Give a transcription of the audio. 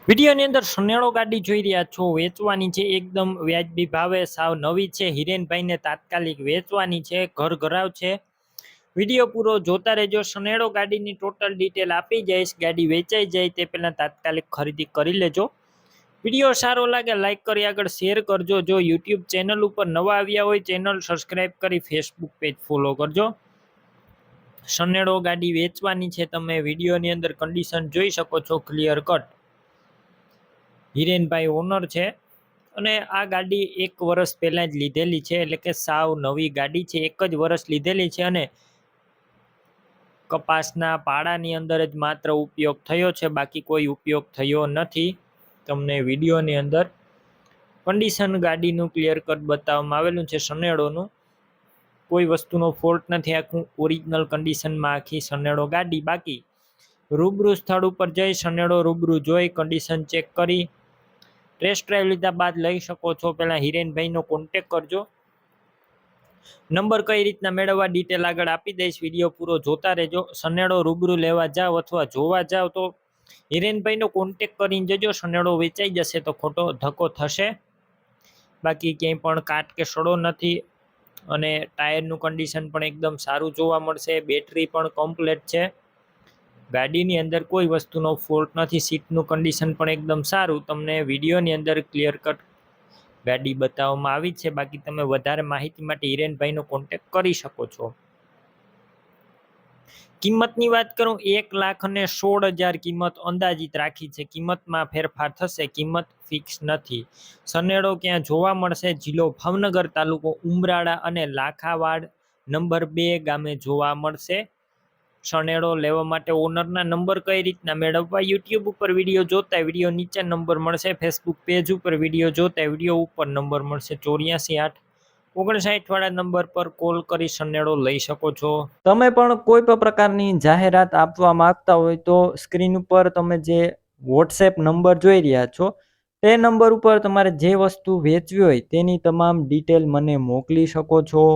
વિડીયોની અંદર સનેડો ગાડી જોઈ રહ્યા છો, વેચવાની છે. એકદમ વ્યાજબી ભાવે, સાવ નવી છે. હિરેનભાઈને તાત્કાલિક વેચવાની છે, ઘર ઘરાવ છે. વિડીયો પૂરો જોતા રહેજો. સનેડો ગાડીની ટોટલ ડિટેલ આપી જઈશ. ગાડી વેચાઈ જાય તે પહેલાં તાત્કાલિક ખરીદી કરી લેજો. વિડીયો સારો લાગે લાઈક કરી આગળ શેર કરજો. જો યુટ્યુબ ચેનલ ઉપર નવા આવ્યા હોય ચેનલ સબસ્ક્રાઈબ કરી ફેસબુક પેજ ફોલો કરજો. સનેડો ગાડી વેચવાની છે. તમે વિડીયોની અંદર કન્ડિશન જોઈ શકો છો, ક્લિયર કટ. હિરેનભાઈ ઓનર છે અને આ ગાડી 1 વર્ષ પહેલાં જ લીધેલી છે, એટલે કે સાવ નવી ગાડી છે. 1 જ વર્ષ લીધેલી છે અને કપાસના પાડાની અંદર જ માત્ર ઉપયોગ થયો છે, બાકી કોઈ ઉપયોગ થયો નથી. તમને વિડીયોની અંદર કન્ડિશન ગાડીનું ક્લિયર કટ બતાવવામાં આવેલું છે. સનેડોનું કોઈ વસ્તુનો ફોલ્ટ નથી, આખું ઓરિજિનલ કન્ડિશનમાં આખી સનેડો ગાડી. બાકી રૂબરૂ સ્થળ ઉપર જઈ સનેડો રૂબરૂ જોઈ કન્ડિશન ચેક કરી ટેસ્ટ ડ્રાઈવ લીધા બાદ લઈ શકો છો. પહેલાં હિરેનભાઈનો કોન્ટેક કરજો. નંબર કઈ રીતના મેળવવા ડિટેલ આગળ આપી દઈશ. વિડીયો પૂરો જોતા રહેજો. સનેડો રૂબરૂ લેવા જાઓ અથવા જોવા જાઓ તો હિરેનભાઈનો કોન્ટેક કરીને જજો. સનેડો વેચાઈ જશે તો ખોટો ધક્કો થશે. બાકી ક્યાંય પણ કાટ કે સડો નથી અને ટાયરનું કન્ડિશન પણ એકદમ સારું જોવા મળશે. બેટરી પણ કમ્પ્લીટ છે. ગાડીની અંદર કોઈ વસ્તુનો ફોલ્ટ નથી. સીટનું કન્ડિશન પણ એકદમ સારું. તમને વિડીયોની અંદર ક્લિયર કટ ગાડી બતાવવામાં આવી છે. બાકી તમે વધારે માહિતી માટે હિરેનભાઈનો કોન્ટેક્ટ કરી શકો છો. કિંમતની વાત કરું, 1,16,000 કિંમત અંદાજિત રાખી છે. કિંમતમાં ફેરફાર થશે, કિંમત ફિક્સ નથી. સનેડો ક્યાં જોવા મળશે? જિલ્લો ભાવનગર, તાલુકો ઉમરાળા અને લાખાવાડ નંબર 2 ગામે જોવા મળશે. સનેડો લેવા માટે ઓનરના નંબર કઈ રીતના મેળવવા? યુટ્યુબ ઉપર વિડીયો જોતા વિડીયો નીચે નંબર મળશે. ફેસબુક પેજ ઉપર વિડીયો જોતા વિડીયો ઉપર નંબર મળશે. 84,859 વાળા નંબર પર કોલ કરી સનેડો લઈ શકો છો. તમે પણ કોઈ પણ પ્રકારની જાહેરાત આપવા માંગતા હોય તો સ્ક્રીન ઉપર તમે જે વોટ્સએપ નંબર જોઈ રહ્યા છો તે નંબર ઉપર તમારે જે વસ્તુ વેચવી હોય તેની તમામ ડિટેલ મને મોકલી શકો છો.